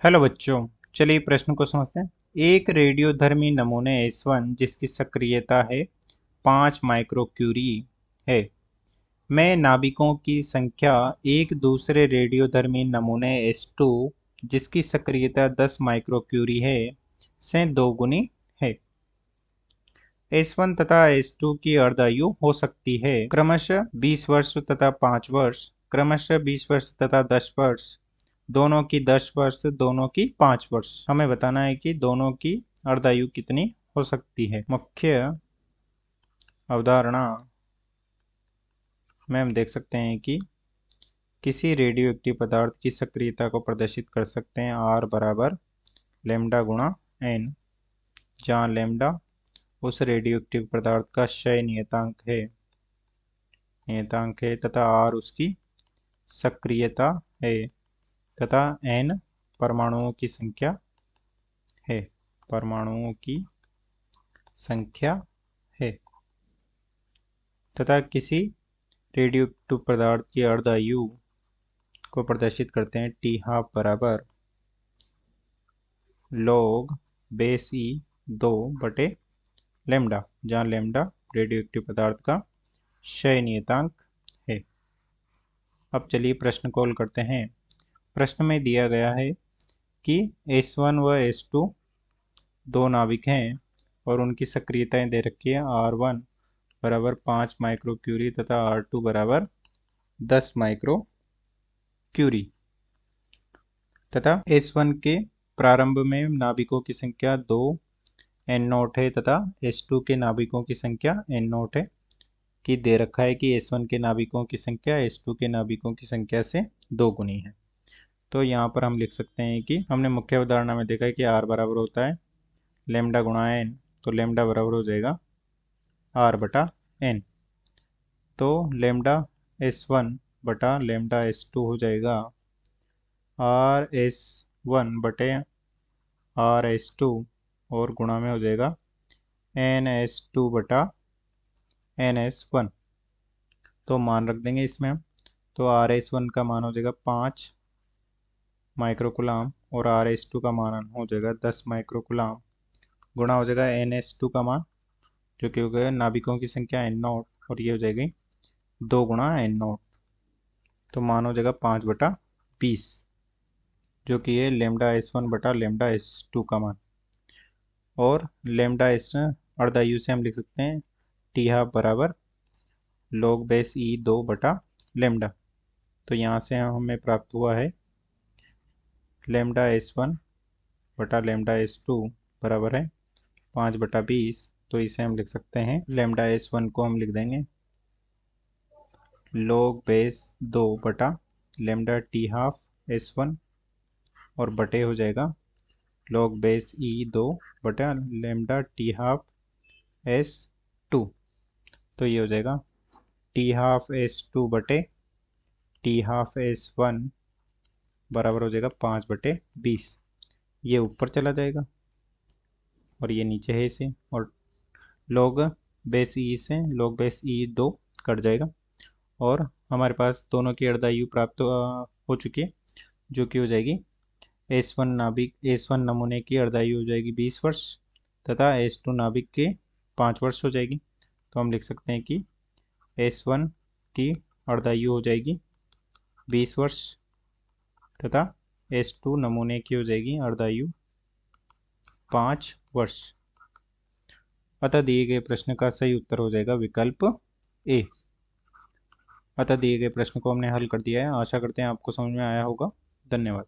Hello बच्चों। चलिए प्रश्न को समझते हैं। एक रेडियोधर्मी नमूने S1 जिसकी सक्रियता है 5 माइक्रोक्यूरी है में नाभिकों की संख्या एक दूसरे रेडियोधर्मी नमूने S2 जिसकी सक्रियता 10 माइक्रोक्यूरी है से दोगुनी है। S1 तथा S2 की अर्धायु हो सकती है क्रमशः 20 वर्ष तथा 5 वर्ष, क्रमशः 20 वर्ष तथा 10 वर्ष, दोनों की 10 वर्ष, दोनों की 5 वर्ष। हमें बताना है कि दोनों की अर्धायु कितनी हो सकती है। मुख्य अवधारणा में हम देख सकते हैं कि किसी रेडियोएक्टिव पदार्थ की सक्रियता को प्रदर्शित कर सकते हैं R बराबर लेमडा गुणा n, जहाँ लेमडा उस रेडियोएक्टिव पदार्थ का क्षय नियतांक है तथा R उसकी सक्रियता है तथा n परमाणुओं की संख्या है तथा किसी रेडियोएक्टिव पदार्थ की अर्धायु को प्रदर्शित करते हैं टी हाफ बराबर log बेस ई 2 बटे लेमडा, जहाँ लेमडा रेडियोएक्टिव पदार्थ का क्षय नियतांक है। अब चलिए प्रश्न को हल करते हैं। प्रश्न में दिया गया है कि S1 व S2 दो नाभिक हैं और उनकी सक्रियताएं दे रखी है R1 बराबर 5 माइक्रोक्यूरी तथा R2 बराबर 10 माइक्रोक्यूरी तथा S1 के प्रारंभ में नाभिकों की संख्या 2 N0 है तथा S2 के नाभिकों की संख्या N0 है कि दे रखा है कि S1 के नाभिकों की संख्या S2 के नाभिकों की संख्या से दोगुनी है। तो यहाँ पर हम लिख सकते हैं कि हमने मुख्य अवधारणा में देखा है कि R बराबर होता है लेमडा गुणा n, तो लेमडा बराबर हो जाएगा R बटा n। तो लेमडा S1 बटा लेमडा S2 हो जाएगा RS1 बटे RS2 और गुणा में हो जाएगा NS2 बटा NS1। तो मान रख देंगे इसमें हम। तो RS1 का मान हो जाएगा 5 माइक्रोकुलाम और RS2 का मान हो जाएगा 10 माइक्रोकुलाम, गुणा हो जाएगा NS2 का मान जो कि हो गया नाभिकों की संख्या N0 और ये हो जाएगी 2 गुणा N0। तो मान हो जाएगा 5/20 जो कि है लेमडा S1 बटा लेमडा S2 का मान। और लेमडा S अर्धायु से हम लिख सकते हैं टी हाफ बराबर log बेस ई 2 बटा लेमडा। तो यहाँ से हमें प्राप्त हुआ है लेमडा S1 बटा लेमडा S2 बराबर है 5/20। तो इसे हम लिख सकते हैं लेमडा S1 को हम लिख देंगे log बेस 2 बटा लेमडा टी हाफ S1 और बटे हो जाएगा log बेस ई 2 बटा लेमडा टी हाफ S2। तो ये हो जाएगा टी हाफ S2 बटे टी हाफ S1 बराबर हो जाएगा 5/20। ये ऊपर चला जाएगा और ये नीचे है इसे, और log बेस ई से log बेस ई 2 कट जाएगा और हमारे पास दोनों की अर्धायु प्राप्त हो चुकी है जो कि हो जाएगी S1 नमूने की अर्धायु हो जाएगी 20 वर्ष तथा S2 नाभिक के 5 वर्ष हो जाएगी। तो हम लिख सकते हैं कि S1 की अर्धायु हो जाएगी 20 वर्ष तथा S2 नमूने की हो जाएगी अर्धायु 5 वर्ष। अतः दिए गए प्रश्न का सही उत्तर हो जाएगा विकल्प ए। अतः दिए गए प्रश्न को हमने हल कर दिया है। आशा करते हैं आपको समझ में आया होगा। धन्यवाद।